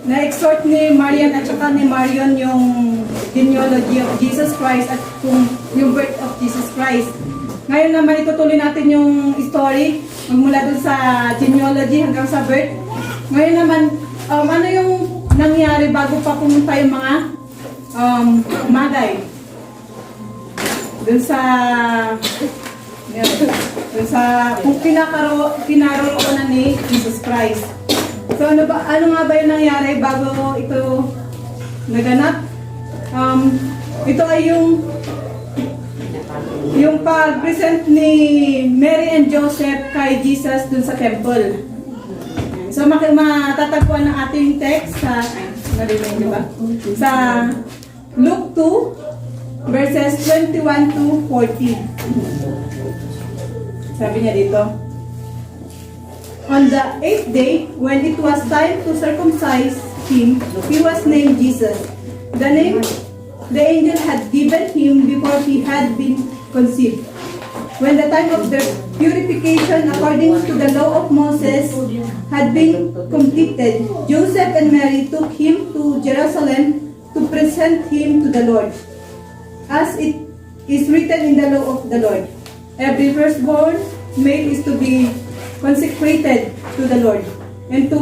na-exhort ni Marian at saka ni Marion yung genealogy of Jesus Christ at yung birth of Jesus Christ. Ngayon naman itutuloy natin yung story magmula dun sa genealogy hanggang sa birth. Ngayon naman, ano yung nangyari bago pa pumunta yung mga Magay? Dun sa kung kinaroroonan ni Jesus Christ. So ano nga ba yung nangyari bago ito naganap? Ito ay yung pag-present ni Mary and Joseph kay Jesus dun sa temple. So matatagpuan ng ating text sa sa Luke 2 verses 21 to 40. Sabi niya dito, on the 8th day, when it was time to circumcise him, he was named Jesus, the name the angel had given him before he had been conceived. When the time of their purification according to the law of Moses had been completed, Joseph and Mary took him to Jerusalem to present him to the Lord. As it is written in the law of the Lord, every firstborn male is to be consecrated to the Lord, and to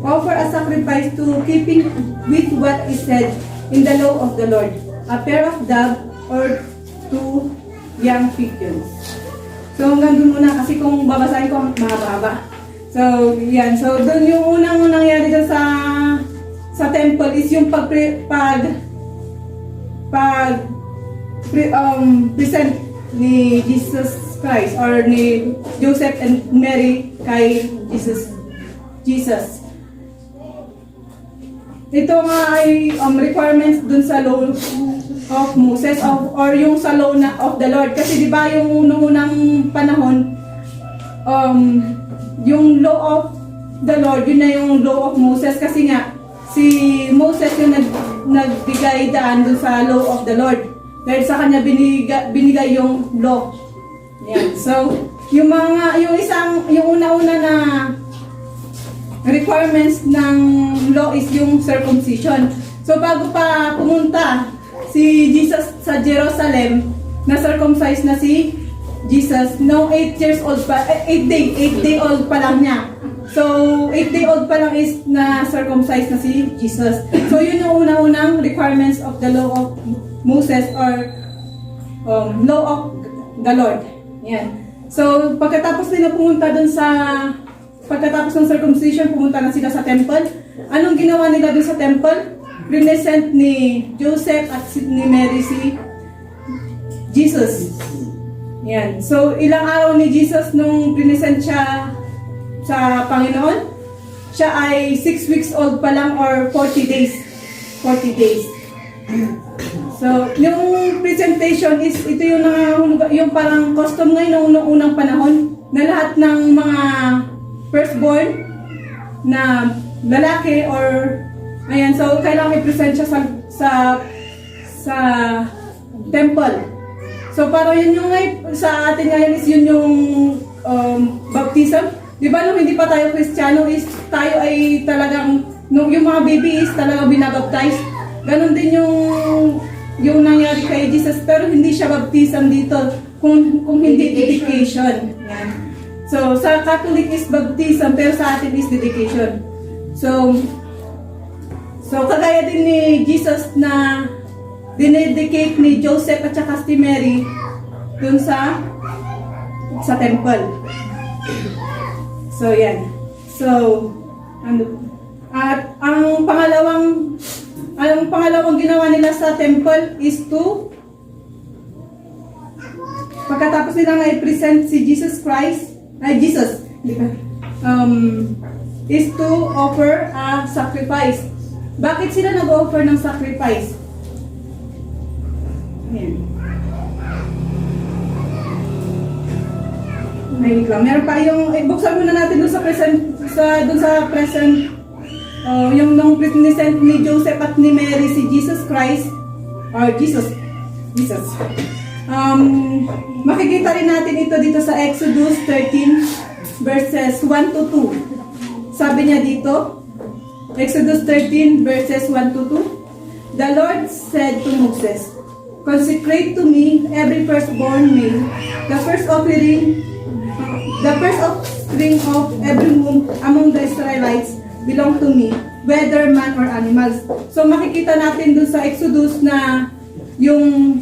offer a sacrifice to keeping with what is said in the law of the Lord, a pair of dove or 2 young pigeons. So hanggang dun muna kasi kung babasahin ko mahaba. So yan, so dun yung unang nangyari dun sa temple is yung present ni Jesus Christ or ni Joseph and Mary kay Jesus. Ito nga ay requirements dun sa law of Moses or yung sa law of the Lord. Kasi di ba yung unang panahon, yung law of the Lord, yun na yung law of Moses. Kasi nga, si Moses yung nagbigay daan dun sa law of the Lord. Dahil sa kanya binigay yung law. Yan. So, yung una-una na requirements ng law is yung circumcision. So, bago pa pumunta si Jesus sa Jerusalem, na-circumcise na si Jesus, no 8 years old pa, 8 day old pa lang niya. So, 8 day old pa lang is na-circumcise na si Jesus. So, yun yung unang requirements of the law of Moses or law of the Lord. Yan. So, pagkatapos nila pumunta pagkatapos ng circumcision, pumunta na sila sa temple. Anong ginawa nila dun sa temple? Present ni Joseph at ni Mary si Jesus. Yan. So, ilang araw ni Jesus nung present siya sa Panginoon? Siya ay 6 weeks old pa lang or 40 days. 40 days. So, yung presentation is, ito yung parang custom ngayon ng unang panahon na lahat ng mga firstborn na lalaki or, ayan, so kailangan i-present siya sa temple. So, parang yun yung sa atin ngayon is yun yung baptism. Di ba nung hindi pa tayo Kristiyano is tayo ay talagang, yung mga baby is talagang binabaptize. Ganon din yung nangyari kay Jesus, pero hindi siya baptism dito kung hindi dedication. Yan. So, sa Catholic is baptism, pero sa atin is dedication. So kagaya din ni Jesus na dinedicate ni Joseph at saka si Mary dun sa temple. So, yan. So, at ang pangalawang ginawa nila sa temple is pagkatapos nila nga i-present si Jesus Christ, is to offer a sacrifice. Bakit sila nag-offer ng sacrifice? Ayan. Wait lang. Meron pa yung, buksan muna natin doon sa present, yung nung present ni Joseph at ni Mary si Jesus Christ, or Jesus. Makikita rin natin ito dito sa Exodus 13 verses 1 to 2. Sabi niya dito, Exodus 13 verses 1 to 2. The Lord said to Moses, consecrate to me every firstborn male, the first offspring of every womb among the Israelites belong to me, whether man or animals. So makikita natin dun sa Exodus na yung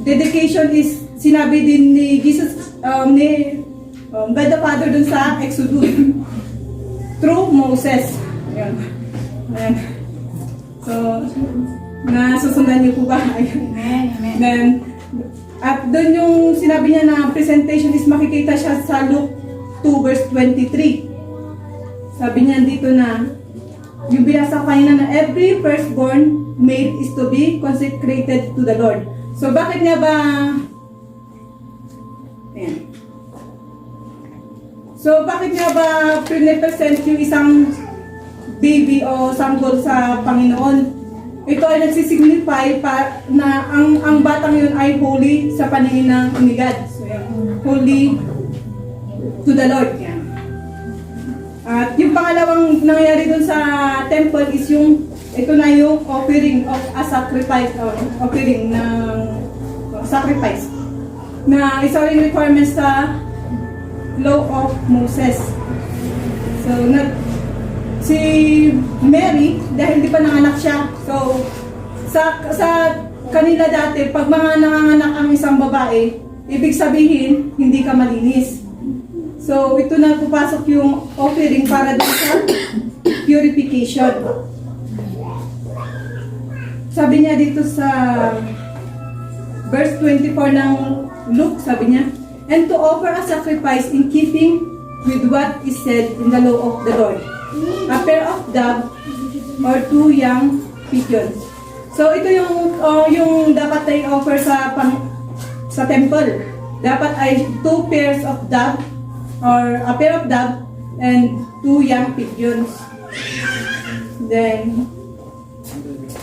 dedication is sinabi din ni Jesus, ni God the Father dun sa Exodus through Moses. Ayan. Ayan. So, nasusundan niyo po ba? Amen. Amen. Then, at doon yung sinabi niya na presentation is makikita siya sa Luke 2 verse 23. Sabi niya dito na, yung binasa ko kanina na every firstborn male is to be consecrated to the Lord. So, bakit nga ba... Ayan. So, bakit nga ba pre-present yung isang baby o sanggol sa Panginoon? Ito ay nagsisignify na ang batang yun ay holy sa paningin ng God. So, yan. Holy to the Lord. Yan. At yung pangalawang nangyayari dun sa temple is yung, ito na yung offering of a sacrifice, offering ng sacrifice. Na isa rin requirements sa law of Moses. So, si Mary, dahil di pa nanganak siya, so sa kanila dati, pag mga nanganganak ang isang babae, ibig sabihin, hindi ka malinis. So, ito na pupasok yung offering para dun sa purification. Sabi niya dito sa verse 24 ng Luke, sabi niya, and to offer a sacrifice in keeping with what is said in the law of the Lord, a pair of dove or 2 young pigeons. So ito yung dapat ay offer sa temple. Dapat ay 2 pairs of dove or a pair of dove and 2 young pigeons. Then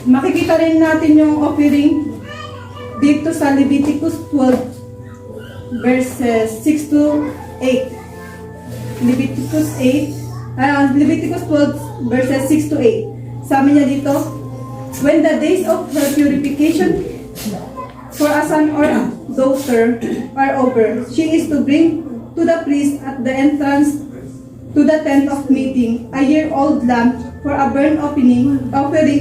makikita rin natin yung offering dito sa Leviticus 12 verses 6 to 8. Leviticus 12 verses 6 to 8. Sabi niya dito, when the days of her purification for a son or a daughter are over, she is to bring to the priest at the entrance to the tent of meeting a year-old lamb for a burnt offering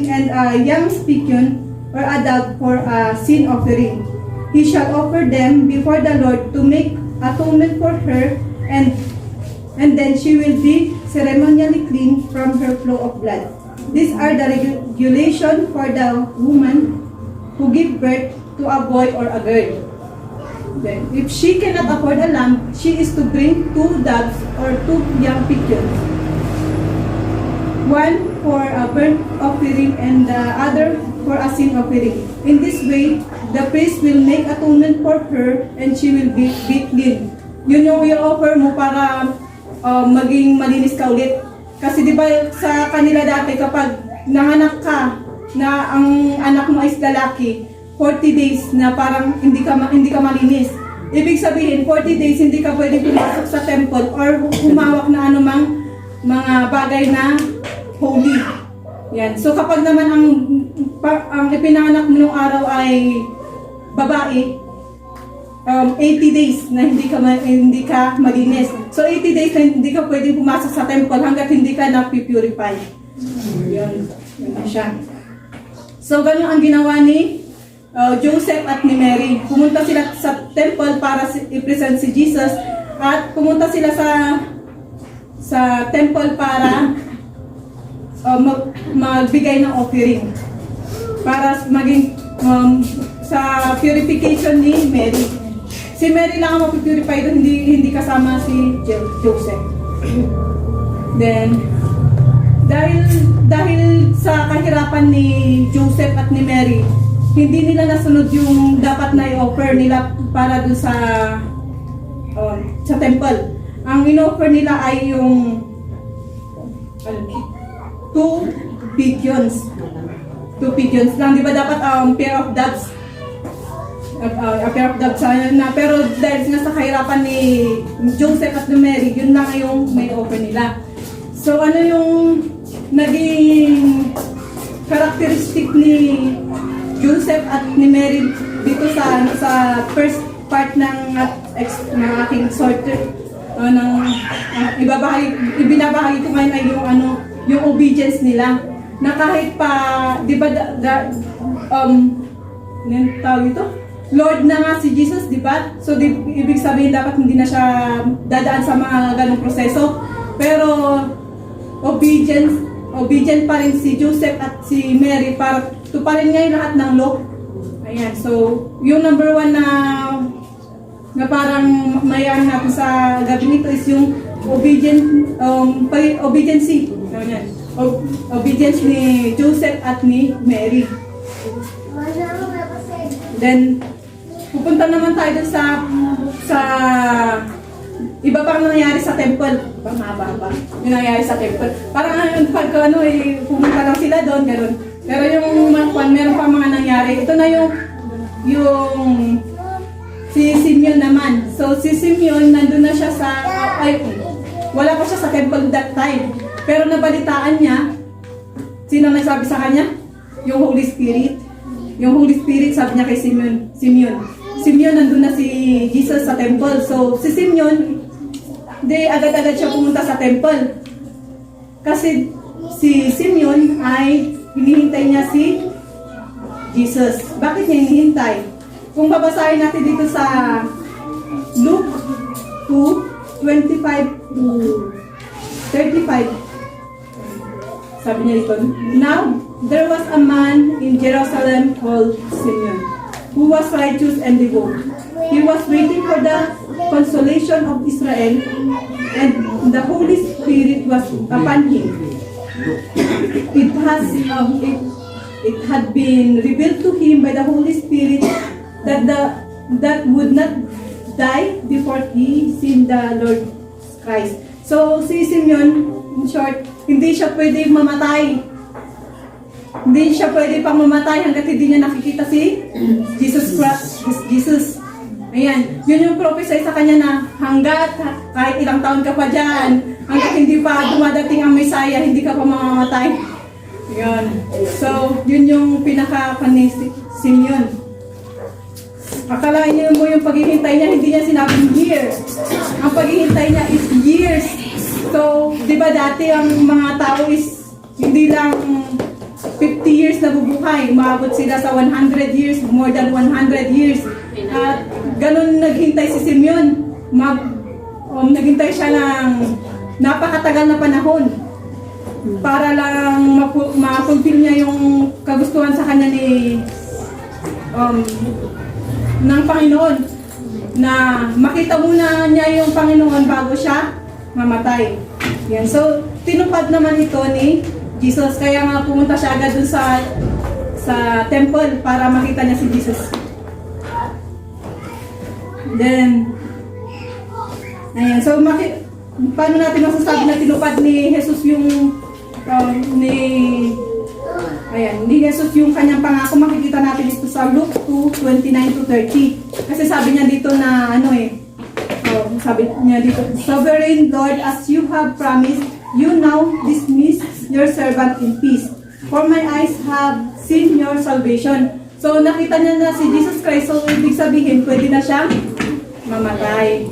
and a young pigeon or a dove for a sin offering. He shall offer them before the Lord to make atonement for her, and then she will be ceremonially clean from her flow of blood. These are the regulations for the woman who give birth to a boy or a girl. Then, if she cannot afford a lamb, she is to bring 2 doves or 2 young pigeons, one for a burnt offering and the other for a sin offering. In this way, the priest will make atonement for her and she will be clean. Yun yung i-offer mo para maging malinis ka ulit. Kasi di ba sa kanila dati kapag nanganak ka na ang anak mo is lalaki, 40 days na parang hindi ka malinis. Ibig sabihin, 40 days hindi ka pwede pumasok sa temple or humawak na anumang mga bagay na holy. Yan. So kapag naman ang ipinanganak mo nung araw ay babae, 80 days na hindi ka malinis. So 80 days na hindi ka pwedeng pumasok sa temple hanggat hindi ka na-purify. Yun. Yun na siya. So ganun ang ginawa ni Joseph at ni Mary. Pumunta sila sa temple para i-present si Jesus at pumunta sila sa temple para magbigay ng offering para maging sa purification ni Mary. Si Mary lang ang mapipurify doon, hindi kasama si Joseph. Then, dahil sa kahirapan ni Joseph at ni Mary, hindi nila nasunod yung dapat na i-offer nila para doon sa temple. Ang in-offer nila ay yung 2 pigeons. 2 pigeons lang. Di ba dapat pair of doves? A pair of doves na. Pero dahil nga sa kahirapan ni Joseph at ni Mary, yun lang yung may offer nila. So ano yung naging characteristic ni Joseph at ni Mary dito sa first part ng aking sorter ibinabahagi ko ngayon ay yung obedience nila na kahit pa di ba tawag ito Lord na nga si Jesus, di ba? So ibig sabihin dapat hindi na siya dadaan sa mga ganong proseso, pero obedient pa rin si Joseph at si Mary para tuparin niya yung lahat ng law. Ayan, so yung number one na parang mayroon natin sa gabi nito is yung obedience ni Joseph at ni Mary. Then pupunta naman tayo sa iba pang nangyayari sa temple. Mahaba yung nangyayari sa temple. Parang pagka pumunta lang sila doon, gano'n. Pero yung meron pa mga nangyari. Ito na yung si Simeon naman. So si Simeon, nandun na siya wala pa siya sa temple that time. Pero nabalitaan niya, sino nagsabi sa kanya? Yung Holy Spirit. Yung Holy Spirit sabi niya kay Simeon, nandun na si Jesus sa temple. So si Simeon, agad-agad siya pumunta sa temple. Kasi si Simeon ay hinihintay niya si Jesus. Bakit niya hinihintay? Kung babasahin natin dito sa Luke 2:25 to 35. Sabi niya dito, "Now there was a man in Jerusalem called Simeon, who was righteous and devout. He was waiting for the consolation of Israel, and the Holy Spirit was upon him. It had been revealed to him by the Holy Spirit that would not die before he seen the Lord Christ." So si Simeon, in short, hindi siya pwede mamatay. Hindi siya pwede pang mamatay hanggat hindi niya nakikita si Jesus Christ. Jesus. Ayan. Yun yung prophesy sa kanya na hanggat kahit ilang taon ka pa dyan, hanggat hindi pa dumadating ang Messiah, hindi ka pa mamamatay. Yun. So, yun yung pinaka-panisip Simeon. Akalain niyo mo yung paghihintay niya, hindi niya sinabing years. Ang paghihintay niya is years. So, di ba dati ang mga tao is hindi lang 50 years na bubuhay, umabot sila sa 100 years, more than 100 years. At ganun naghintay si Simeon. Naghintay siya ng napakatagal na panahon para lang ma-fulfill niya yung kagustuhan sa kanya ng Panginoon, na makita muna niya yung Panginoon bago siya mamatay. Yan. So, tinupad naman ito ni Jesus. Kaya nga pumunta siya agad dun sa temple para makita niya si Jesus. Then, ayan. So, paano natin masasabi na tinupad ni Jesus yung ni Jesus yung kanyang pangako? Makikita natin dito sa Luke 2:29 to 30. Kasi sabi niya dito na sabi niya dito, "Sovereign Lord, as you have promised, you now dismiss your servant in peace. For my eyes have seen your salvation." So nakita niya na si Jesus Christ. So ibig sabihin, pwede na siyang mamatay.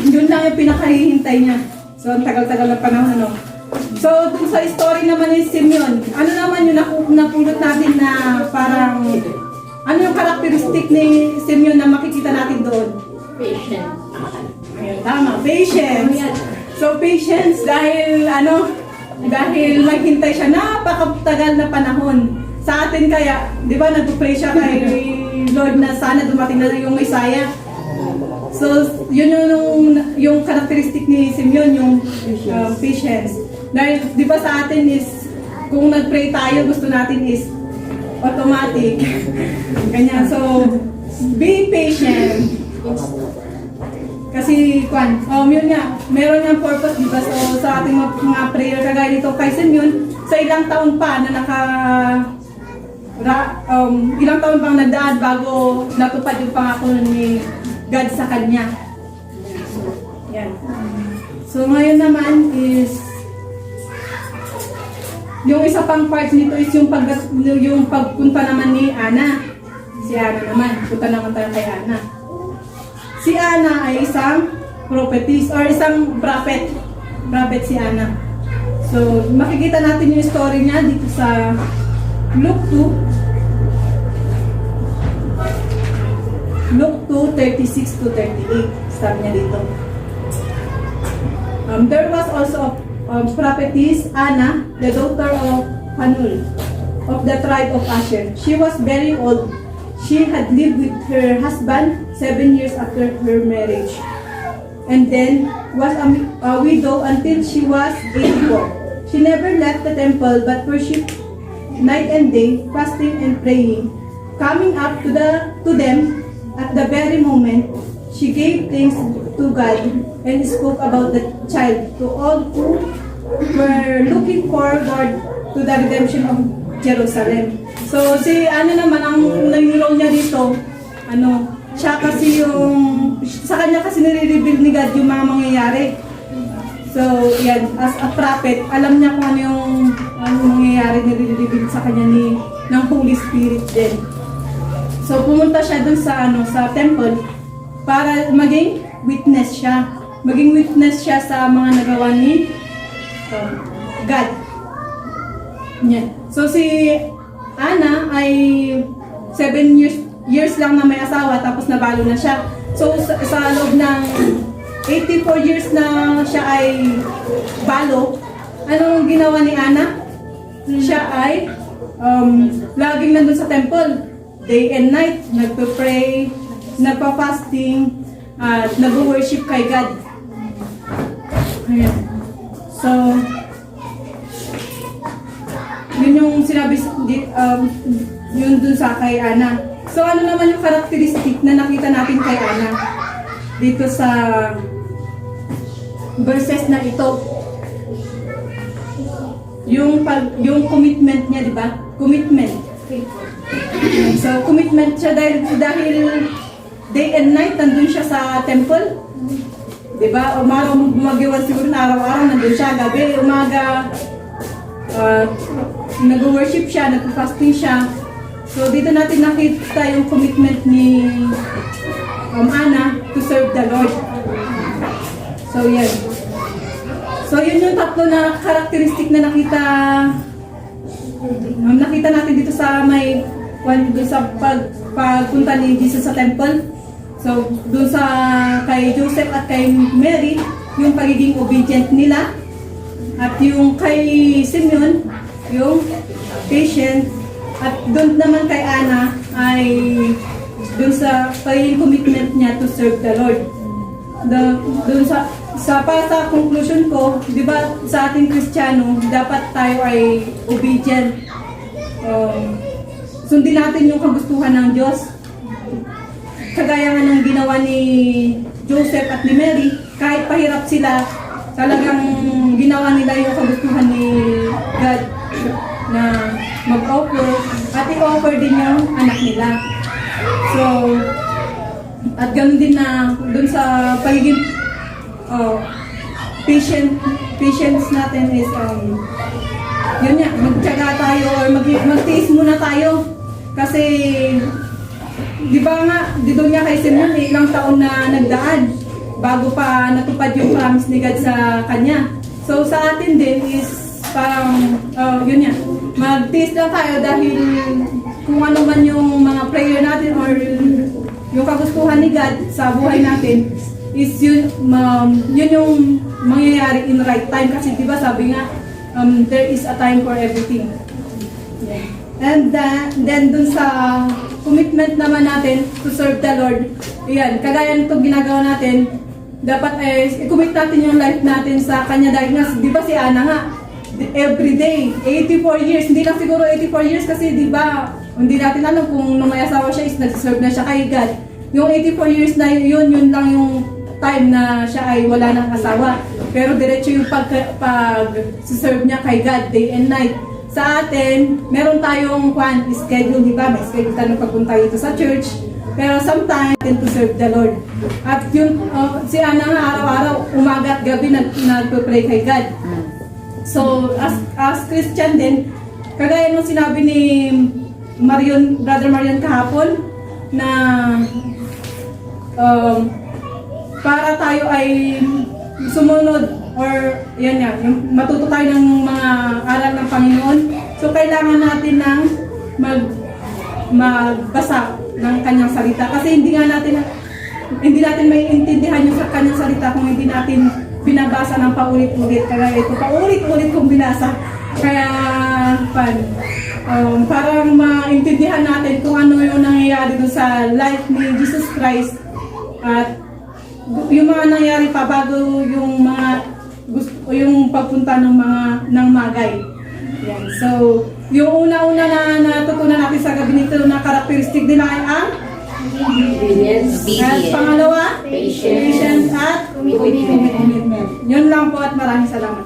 Yun lang yung pinakahihintay niya. So ang tagal-tagal na panahon, So dun sa story naman ni Simeon, ano naman yung napulot natin na parang ano yung karakteristik ni Simeon na makikita natin doon? Patient. Ayun, tama, patience. So patience dahil maghintay siya napakatagal na panahon. Sa atin kaya, di ba nagpo-pray siya kay Lord na sana dumating na yung Messiah. So yun yung karakteristik ni Simeon, yung patience. Dahil di ba sa atin is kung nag-pray tayo, gusto natin is automatic. Ganyan. So, be patient. Kasi, yun nga, meron niyang purpose, diba? So, sa ating mga prayer, kagaya dito kay Simeon, sa ilang taon pa na ilang taon pang nagdaan bago natupad yung pangako ni God sa kanya. Yan. So ngayon naman is yung isa pang part nito is yung pagpunta naman ni Ana. Si Ana naman, punta naman tayo kay Ana. Si Ana ay isang prophetess or isang prophet. Prophet si Ana. So makikita natin yung story niya dito sa Luke 2:36 to 38. Sabi niya dito. There was also a prophetess Anna, the daughter of Phanuel, of the tribe of Asher. She was very old. She had lived with her husband 7 years after her marriage, and then was a widow until she was 84. She never left the temple but worshipped night and day, fasting and praying. Coming up to them at the very moment, she gave thanks to God and spoke about the child to all who were looking forward to the redemption of Jerusalem. So si naman ang naging role niya dito, siya kasi sa kanya kasi nire-reveal ni God yung mga mangyayari. So yan, as a prophet, alam niya kung ano mangyayari, nire-reveal sa kanya ng Holy Spirit din. So pumunta siya dun sa temple para maging witness siya. Maging witness siya sa mga nagawa ni God. Yan. So si Ana ay 7 years lang na may asawa tapos nabalo na siya. So sa loob ng 84 years na siya ay balo, anong ginawa ni Ana? Siya ay laging nandun sa temple. Day and night, nagpe-pray, nagpa-fasting, at nag-worship kay God. Ayan. So, yun yung sinabi, yun dun sa kay Ana. So, ano naman yung characteristic na nakita natin kay Ana? Dito sa verses na ito. Yung commitment niya, di ba? Commitment. So, commitment siya dahil day and night nandun siya sa temple. Diba? Umaga siguro na araw-araw nandun siya. Gabi, umaga, nag-worship siya, nag-fasting siya. So, dito natin nakita yung commitment ni Ana to serve the Lord. So, yan. So, yun yung tatlo na karakteristik na nakita natin dito sa sa pagpunta ni Jesus sa temple. So, dun sa kay Joseph at kay Mary, yung pagiging obedient nila. At yung kay Simeon, yung patient. At dun naman kay Ana ay dun sa pagiging commitment niya to serve the Lord. Dun sa conclusion ko, di ba sa ating Kristiyano, dapat tayo ay obedient. Sundin natin yung kagustuhan ng Diyos. Kagaya nga ng ginawa ni Joseph at ni Mary, kahit pahirap sila, talagang ginawa nila yung kagustuhan ni God na mag-offer at i-offer din yung anak nila. So, at ganoon din na dun sa pagiging patience natin is yun nga, magtiyaga tayo or magtiis muna tayo kasi di ba nga, doon nga kay Simeon ilang taon na nagdaan bago pa natupad yung promise ni God sa kanya. So sa atin din is parang yun nga, magtiis lang tayo dahil kung ano man yung mga prayer natin or yung kagustuhan ni God sa buhay natin is yun yung mangyayari in right time kasi diba sabi nga there is a time for everything. Yeah. And then dun sa commitment naman natin to serve the Lord, ayan, kagaya nito ginagawa natin, dapat i-commit natin yung life natin sa Kanya dahil nga, di ba si Ana nga, every day, 84 years, hindi lang siguro 84 years kasi di ba, hindi natin alam kung nung may asawa siya is nag-serve na siya kay God. Yung 84 years na yun lang yung time na siya ay wala ng asawa. Pero diretso yung pag-serve niya kay God, day and night. Sa atin, meron tayong schedule, di ba? May schedule tayo pagpunta dito sa church. Pero sometimes, to serve the Lord. At yung, si Ana nga araw-araw, umaga at gabi, nagpe-pray kay God. So, as Christian din, kagaya nung sinabi ni Brother Marion kahapon, na para tayo ay sumunod or yan nga, matuto tayo ng mga aral ng Panginoon. So, kailangan natin ng magbasa ng kanyang salita. Kasi hindi natin maiintindihan yung sa kanyang salita kung hindi natin binabasa ng paulit-ulit. Kaya ito, paulit-ulit kong binasa. Kaya, parang maintindihan natin kung ano yung nangyayari doon sa life ni Jesus Christ. At yung mga nangyari pa bago yung yung pagpunta ng Magay. Yan. So, yung una-una na natutunan natin sa gabi nito na karakteristik nila ay ang Obedience. at pangalawa, Patience. patience at commitment. Yun lang po at maraming salamat.